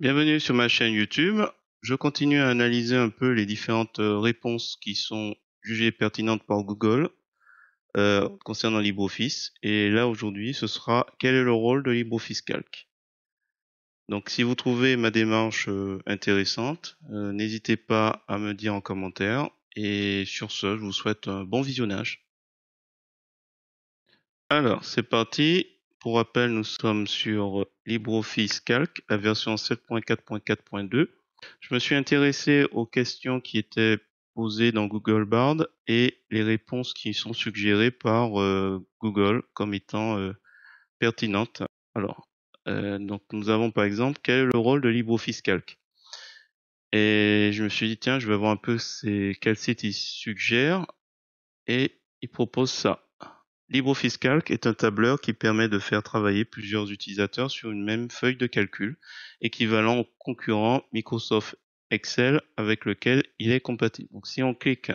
Bienvenue sur ma chaîne YouTube. Je continue à analyser un peu les différentes réponses qui sont jugées pertinentes par Google concernant LibreOffice. Et là aujourd'hui, ce sera quel est le rôle de LibreOffice Calc. Donc si vous trouvez ma démarche intéressante, n'hésitez pas à me dire en commentaire. Et sur ce, je vous souhaite un bon visionnage. Alors, c'est parti. Pour rappel, nous sommes sur LibreOffice Calc, la version 7.4.4.2. Je me suis intéressé aux questions qui étaient posées dans Google Bard et les réponses qui sont suggérées par Google comme étant pertinentes. Alors, donc nous avons par exemple quel est le rôle de LibreOffice Calc. Et je me suis dit tiens, je vais voir un peu quel site il suggère et il propose ça. LibreOffice Calc est un tableur qui permet de faire travailler plusieurs utilisateurs sur une même feuille de calcul, équivalent au concurrent Microsoft Excel avec lequel il est compatible. Donc si on clique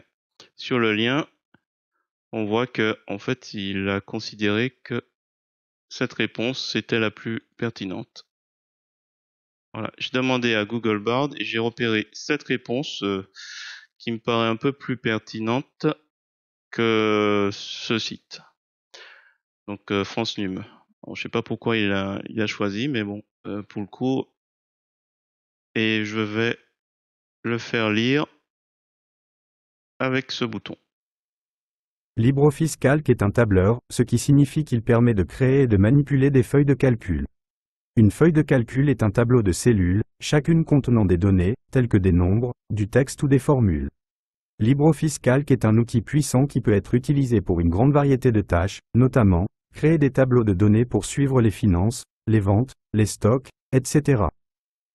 sur le lien, on voit que en fait, il a considéré que cette réponse c'était la plus pertinente. Voilà, j'ai demandé à Google Bard et j'ai repéré cette réponse qui me paraît un peu plus pertinente que ce site. Donc France Num. Je sais pas pourquoi il a choisi, mais bon, pour le coup, et je vais le faire lire avec ce bouton. LibreOffice Calc est un tableur, ce qui signifie qu'il permet de créer et de manipuler des feuilles de calcul. Une feuille de calcul est un tableau de cellules, chacune contenant des données, telles que des nombres, du texte ou des formules. LibreOffice Calc est un outil puissant qui peut être utilisé pour une grande variété de tâches, notamment, créer des tableaux de données pour suivre les finances, les ventes, les stocks, etc.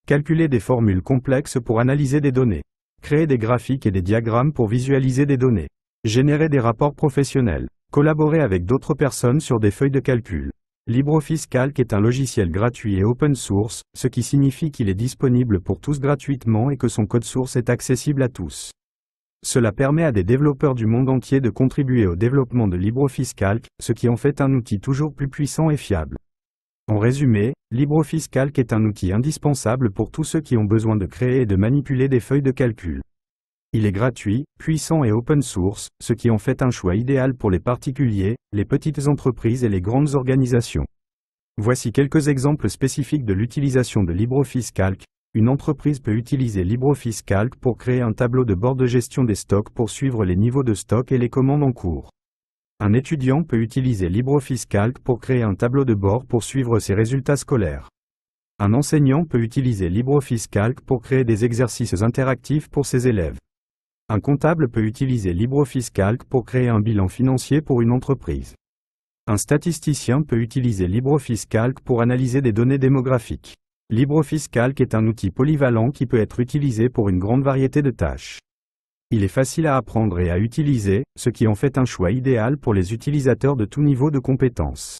Calculer des formules complexes pour analyser des données. Créer des graphiques et des diagrammes pour visualiser des données. Générer des rapports professionnels. Collaborer avec d'autres personnes sur des feuilles de calcul. LibreOffice Calc est un logiciel gratuit et open source, ce qui signifie qu'il est disponible pour tous gratuitement et que son code source est accessible à tous. Cela permet à des développeurs du monde entier de contribuer au développement de LibreOffice Calc, ce qui en fait un outil toujours plus puissant et fiable. En résumé, LibreOffice Calc est un outil indispensable pour tous ceux qui ont besoin de créer et de manipuler des feuilles de calcul. Il est gratuit, puissant et open source, ce qui en fait un choix idéal pour les particuliers, les petites entreprises et les grandes organisations. Voici quelques exemples spécifiques de l'utilisation de LibreOffice Calc. Une entreprise peut utiliser LibreOffice Calc pour créer un tableau de bord de gestion des stocks pour suivre les niveaux de stock et les commandes en cours. Un étudiant peut utiliser LibreOffice Calc pour créer un tableau de bord pour suivre ses résultats scolaires. Un enseignant peut utiliser LibreOffice Calc pour créer des exercices interactifs pour ses élèves. Un comptable peut utiliser LibreOffice Calc pour créer un bilan financier pour une entreprise. Un statisticien peut utiliser LibreOffice Calc pour analyser des données démographiques. LibreOffice Calc est un outil polyvalent qui peut être utilisé pour une grande variété de tâches. Il est facile à apprendre et à utiliser, ce qui en fait un choix idéal pour les utilisateurs de tout niveau de compétences.